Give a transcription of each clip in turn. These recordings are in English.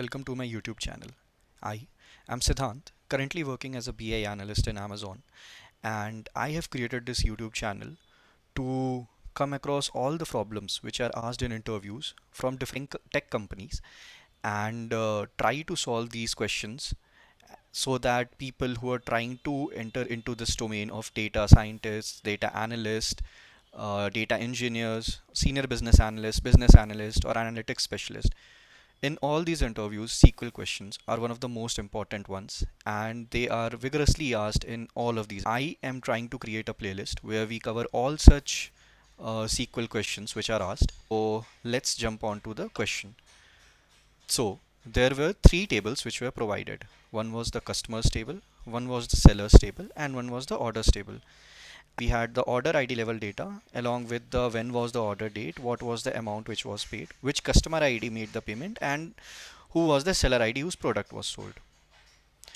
welcome to my YouTube channel. I am Siddhant, currently working as a BI analyst in Amazon, and I have created this YouTube channel to come across all the problems which are asked in interviews from different tech companies and try to solve these questions so that people who are trying to enter into this domain of data scientists, data analysts, data engineers, senior business analyst, or analytics specialist. In all these interviews, SQL questions are one of the most important ones, and they are vigorously asked in all of these. I am trying to create a playlist where we cover all such SQL questions which are asked. So let's jump on to the question. So there were three tables which were provided. One was the customers table, one was the sellers table, and one was the orders table. And we had the order ID level data along with the when was the order date, what was the amount which was paid, which customer ID made the payment, and who was the seller ID whose product was sold.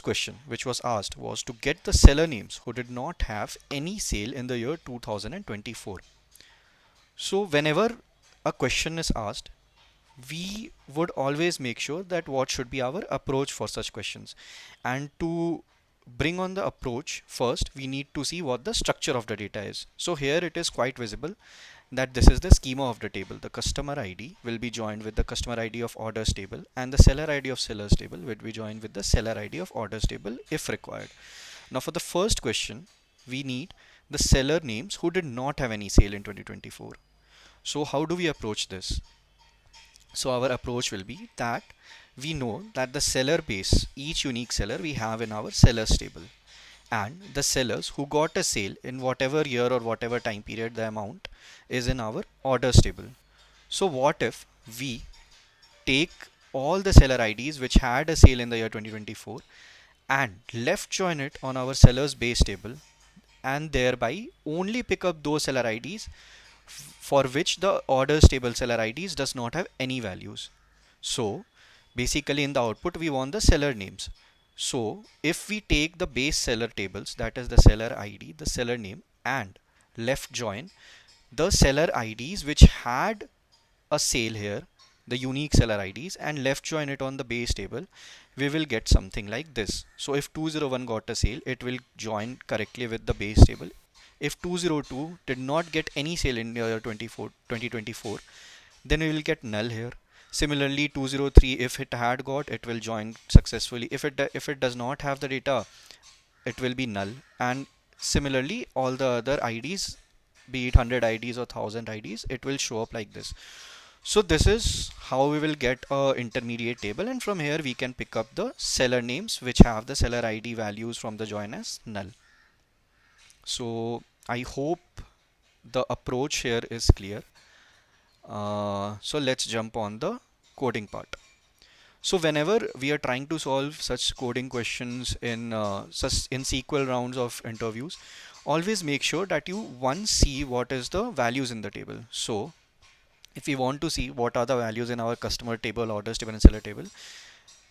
Question which was asked was to get the seller names who did not have any sale in the year 2024. So whenever a question is asked, we would always make sure that what should be our approach for such questions. And to bring on the approach, first we need to see what the structure of the data is. So here it is quite visible that this is the schema of the table. The customer ID will be joined with the customer ID of orders table, and the seller ID of sellers table will be joined with the seller ID of orders table if required. Now for the first question, we need the seller names who did not have any sale in 2024. So how do we approach this? So our approach will be that we know that the seller base, each unique seller we have in our sellers table, and the sellers who got a sale in whatever year or whatever time period the amount is in our orders table. So what if we take all the seller IDs which had a sale in the year 2024 and left join it on our sellers base table, and thereby only pick up those seller IDs for which the orders table seller IDs does not have any values. So basically in the output we want the seller names. So if we take the base seller tables, that is the seller ID, the seller name, and left join the seller IDs which had a sale here, the unique seller IDs, and left join it on the base table, we will get something like this. So if 201 got a sale, it will join correctly with the base table. If 202 did not get any sale in year 2024, then we will get null here. Similarly, 203, if it had got, it will join successfully. If it does not have the data, it will be null. And similarly, all the other IDs, be it 100 IDs or 1000 IDs, it will show up like this. So this is how we will get a intermediate table, and from here we can pick up the seller names which have the seller ID values from the join as null. So I hope the approach here is clear. So let's jump on the coding part. So whenever we are trying to solve such coding questions in SQL rounds of interviews, always make sure that you once see what is the values in the table. So if we want to see what are the values in our customer table, orders table, and seller table,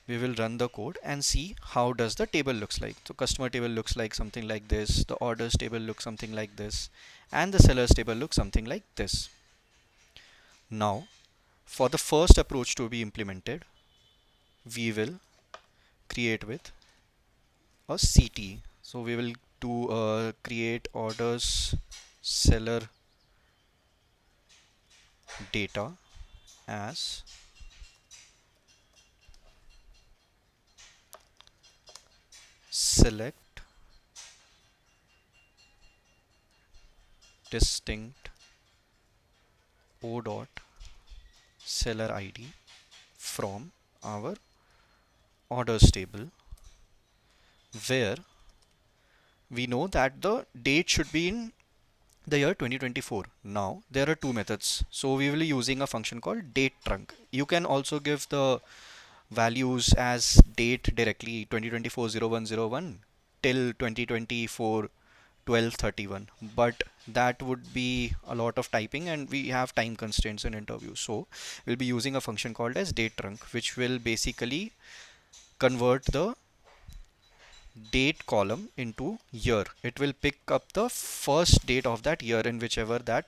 we will run the code and see how does the table looks like. So customer table looks like something like this, the orders table looks something like this, and the sellers table looks something like this. Now for the first approach to be implemented, we will create with a CTE. So we will do create orders seller data as select distinct o dot seller ID from our orders table, where we know that the date should be in the year 2024. Now there are two methods, so we will be using a function called date trunc. You can also give the values as date directly, 2024 0101 till 2024 1231, but that would be a lot of typing and we have time constraints in interviews. So we'll be using a function called as date trunc, which will basically convert the date column into year. It will pick up the first date of that year in whichever that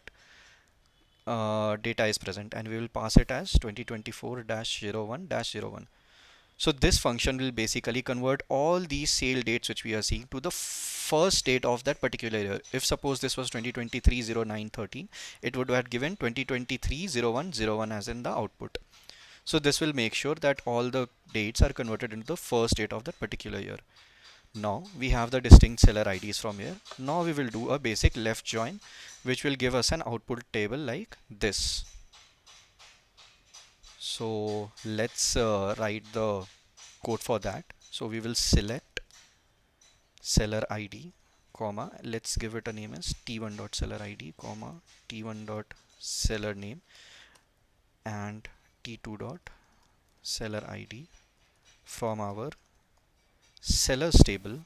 data is present, and we will pass it as 2024-01-01. So this function will basically convert all these sale dates which we are seeing to the first date of that particular year. If suppose this was 2023-09-13, it would have given 2023-01-01 as in the output. So this will make sure that all the dates are converted into the first date of that particular year. Now we have the distinct seller IDs from here. Now we will do a basic left join, which will give us an output table like this. So let's write the code for that. So we will select seller ID, comma, let's give it a name as t1.seller ID, comma, t1.seller name, and t2.seller ID from our sellers table,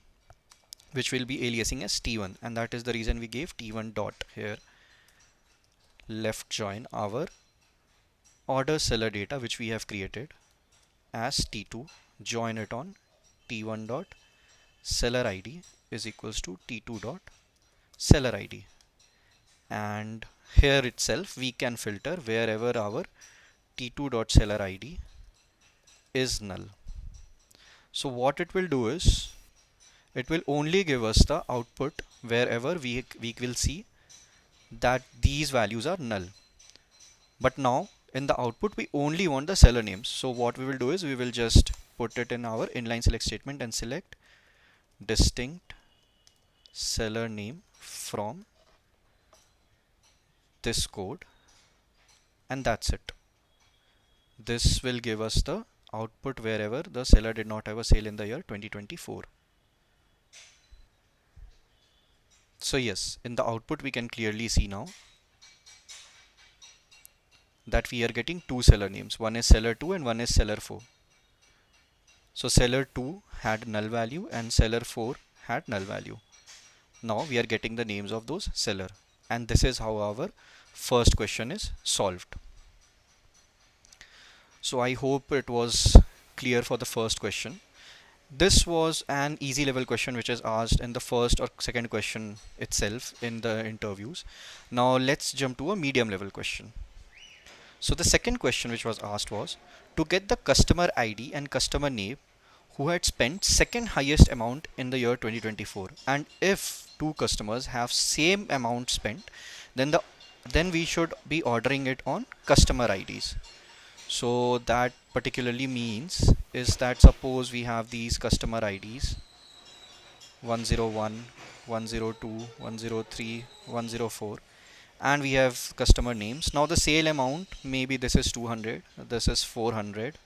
which will be aliasing as t1, and that is the reason we gave t1 dot here. Left join our order seller data which we have created as t2, join it on t1 dot seller id is equals to t2 dot seller id, and here itself we can filter wherever our t2 dot seller id is null. So what it will do is it will only give us the output wherever we will see that these values are null. But now in the output we only want the seller names. So what we will do is we will just put it in our inline select statement and select distinct seller name from this code, and that's it. This will give us the output wherever the seller did not have a sale in the year 2024. So yes, in the output we can clearly see now that we are getting two seller names. One is seller 2 and one is seller 4. So seller 2 had null value and seller 4 had null value. Now we are getting the names of those seller, and this is how our first question is solved. So I hope it was clear for the first question. This was an easy level question which is asked in the first or second question itself in the interviews. Now let's jump to a medium level question. So the second question which was asked was to get the customer ID and customer name who had spent second highest amount in the year 2024, and if two customers have same amount spent, then we should be ordering it on customer IDs. So that particularly means is that suppose we have these customer IDs 101, 102, 103, 104, and we have customer names. Now the sale amount, maybe this is 200, this is 400,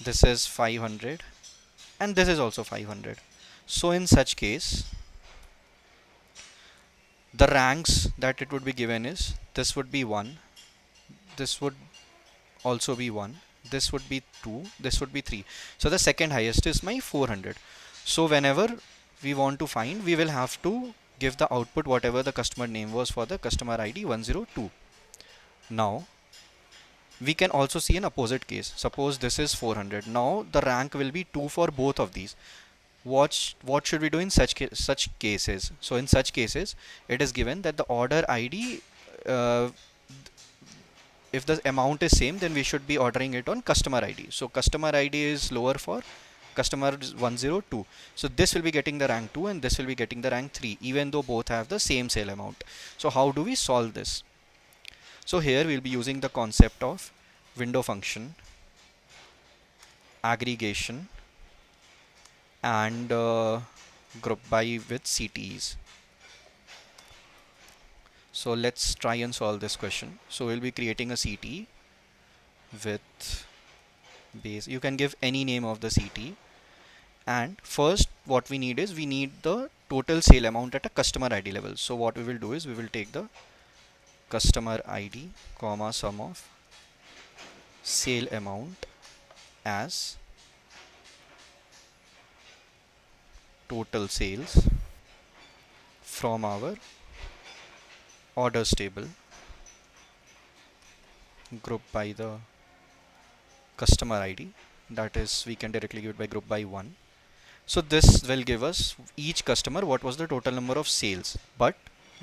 this is 500, and this is also 500. So in such case, the ranks that it would be given is this would be 1, this would also be 1, this would be 2, this would be 3. So the second highest is my 400. So whenever we want to find, we will have to give the output whatever the customer name was for the customer ID 102. Now we can also see an opposite case. Suppose this is 400. Now the rank will be 2 for both of these. What should we do in such cases? So in such cases, it is given that the order ID, if the amount is same, then we should be ordering it on customer ID. So customer ID is lower for customer 102. So this will be getting the rank 2 and this will be getting the rank 3, even though both have the same sale amount. So how do we solve this? So here we'll be using the concept of window function, aggregation, and group by with CTEs. So let's try and solve this question. So we'll be creating a CTE with base. You can give any name of the CTE. And first what we need is we need the total sale amount at a customer ID level. So what we will do is we will take the customer ID comma sum of sale amount as total sales from our orders table, group by the customer ID, that is we can directly give it by group by 1. So this will give us each customer what was the total number of sales, but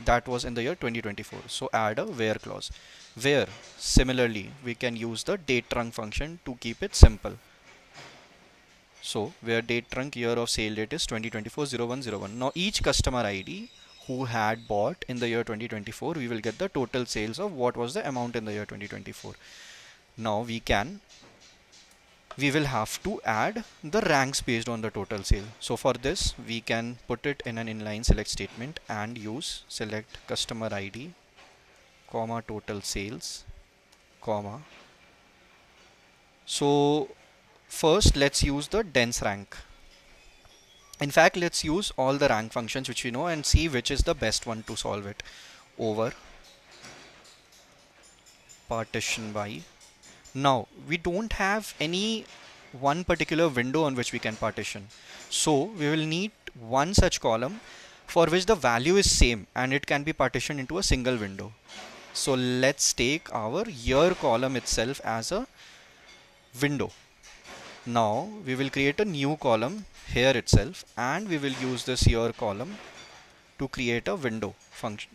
that was in the year 2024. So add a where clause. Where similarly we can use the date trunc function to keep it simple. So where date trunc year of sale date is 2024-01-01. Now each customer ID who had bought in the year 2024, we will get the total sales of what was the amount in the year 2024. Now we will have to add the ranks based on the total sale. So for this we can put it in an inline select statement and use select customer ID comma total sales comma. So first let's use the dense rank. In fact, let's use all the rank functions which we know and see which is the best one to solve it. Over partition by. Now we don't have any one particular window on which we can partition. So we will need one such column for which the value is same and it can be partitioned into a single window. So let's take our year column itself as a window. Now we will create a new column here itself and we will use this year column to create a window function.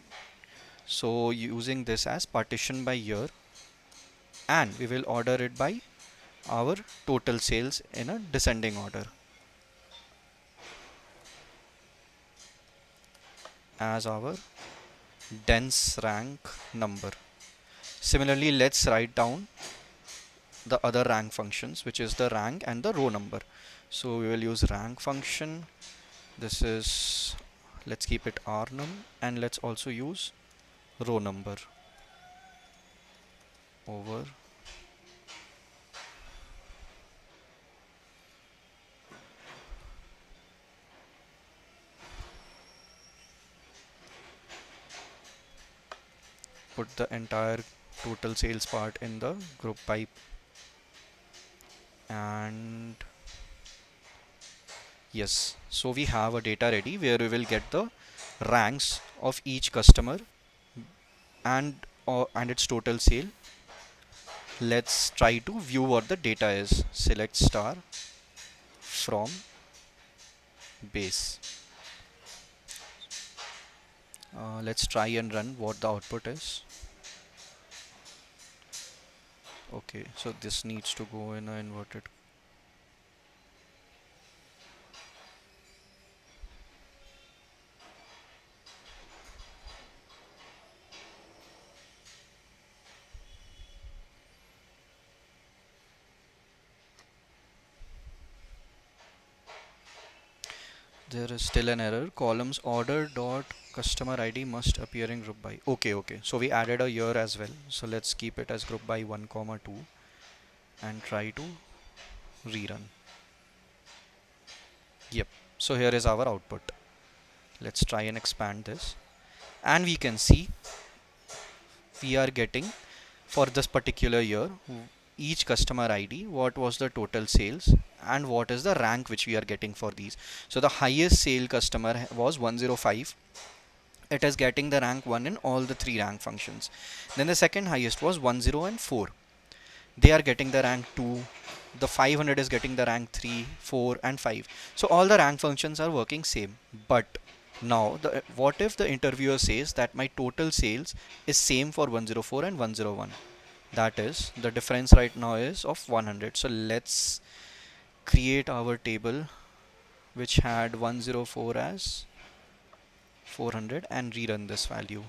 So using this as partition by year, and we will order it by our total sales in a descending order as our dense rank number. Similarly, let's write down the other rank functions, which is the rank and the row number. So we will use rank function. This is, let's keep it rnum, and let's also use row number over put the entire total sales part in the group by, and yes, so we have a data ready where we will get the ranks of each customer and its total sale. Let's try to view what the data is. Select star from base. Let's try and run what the output is. Okay, so this needs to go in an inverted. There is still an error. Columns order dot customer ID must appear in group by. Okay. So we added a year as well. So let's keep it as group by 1, 2 and try to rerun. Yep. So here is our output. Let's try and expand this. And we can see we are getting for this particular year each customer ID, what was the total sales and what is the rank which we are getting for these. So the highest sale customer was 105. It is getting the rank 1 in all the 3 rank functions. Then the second highest was 10 and 4. They are getting the rank 2. The 500 is getting the rank 3, 4 and 5. So all the rank functions are working same. But now what if the interviewer says that my total sales is same for 104 and 101? That is, the difference right now is of 100. So let's create our table which had 104 as 400 and rerun this value.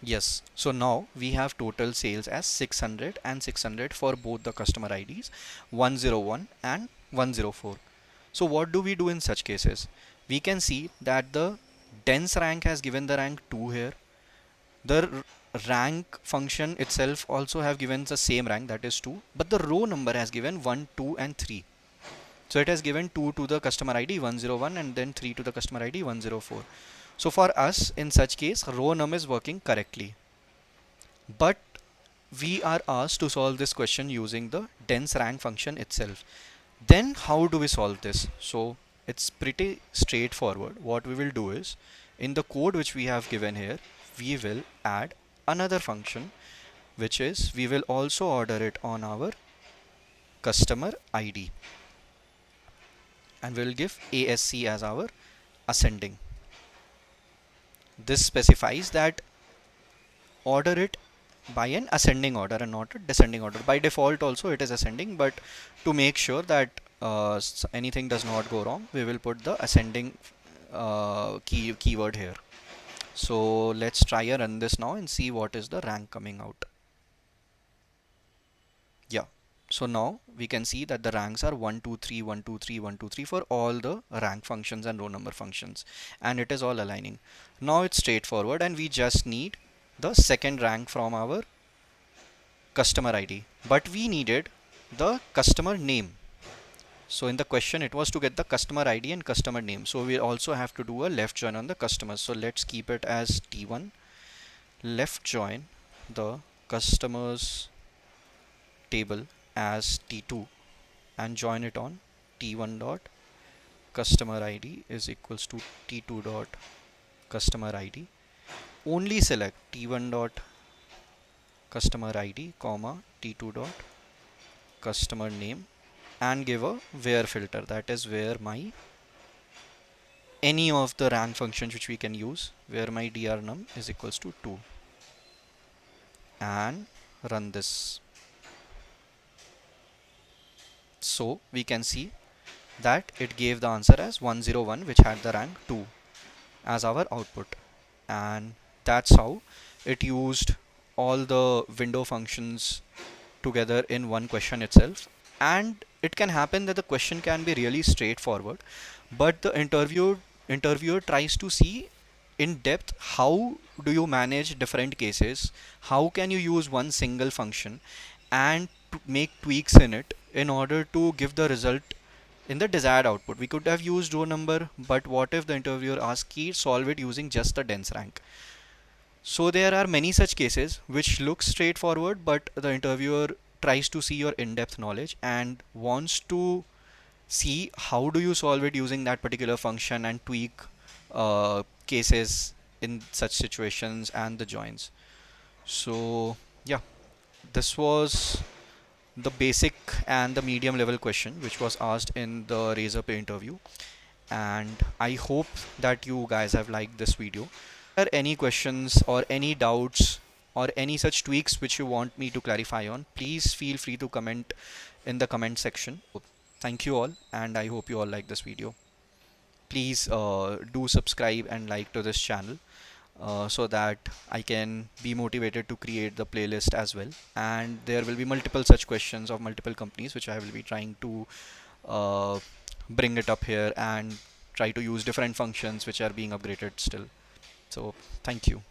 Yes, so now we have total sales as 600 and 600 for both the customer IDs 101 and 104. So what do we do in such cases? We can see that the dense rank has given the rank 2 here. The rank function itself also have given the same rank, that is 2, but the row number has given 1, 2 and 3. So it has given 2 to the customer ID 101 and then 3 to the customer ID 104. So for us in such case row num is working correctly. But we are asked to solve this question using the dense rank function itself. Then how do we solve this? So it's pretty straightforward. What we will do is, in the code which we have given here, we will add another function, which is we will also order it on our customer ID, and we will give ASC as our ascending. This specifies that order it by an ascending order and not a descending order. By default also it is ascending, but to make sure that anything does not go wrong, we will put the ascending keyword here. So let's try and run this now and see what is the rank coming out. Yeah. So now we can see that the ranks are 1, 2, 3, 1, 2, 3, 1, 2, 3 for all the rank functions and row number functions, and it is all aligning. Now it's straightforward, and we just need the second rank from our customer ID, but we needed the customer name. So in the question it was to get the customer ID and customer name. So we also have to do a left join on the customers. So let's keep it as T1, left join the customers table as T2, and join it on T1 dot customer ID is equals to T2 dot customer ID. Only select T1 dot customer ID comma T2 dot customer name, and give a where filter, that is where my any of the rank functions which we can use, where my drnum is equals to 2, and run this. So we can see that it gave the answer as 101, which had the rank 2 as our output, and that's how it used all the window functions together in one question itself. And it can happen that the question can be really straightforward, but the interviewer tries to see in depth how do you manage different cases, how can you use one single function and to make tweaks in it in order to give the result in the desired output. We could have used row number, but what if the interviewer asks key solve it using just the dense rank? So there are many such cases which look straightforward, but the interviewer tries to see your in-depth knowledge and wants to see how do you solve it using that particular function and tweak cases in such situations and the joins. So yeah, this was the basic and the medium level question which was asked in the Razorpay interview, and I hope that you guys have liked this video. Are there any questions or any doubts or any such tweaks which you want me to clarify on, please feel free to comment in the comment section. Thank you all, and I hope you all like this video. Please do subscribe and like to this channel so that I can be motivated to create the playlist as well. And there will be multiple such questions of multiple companies which I will be trying to uh, bring it up here and try to use different functions which are being upgraded still. So thank you.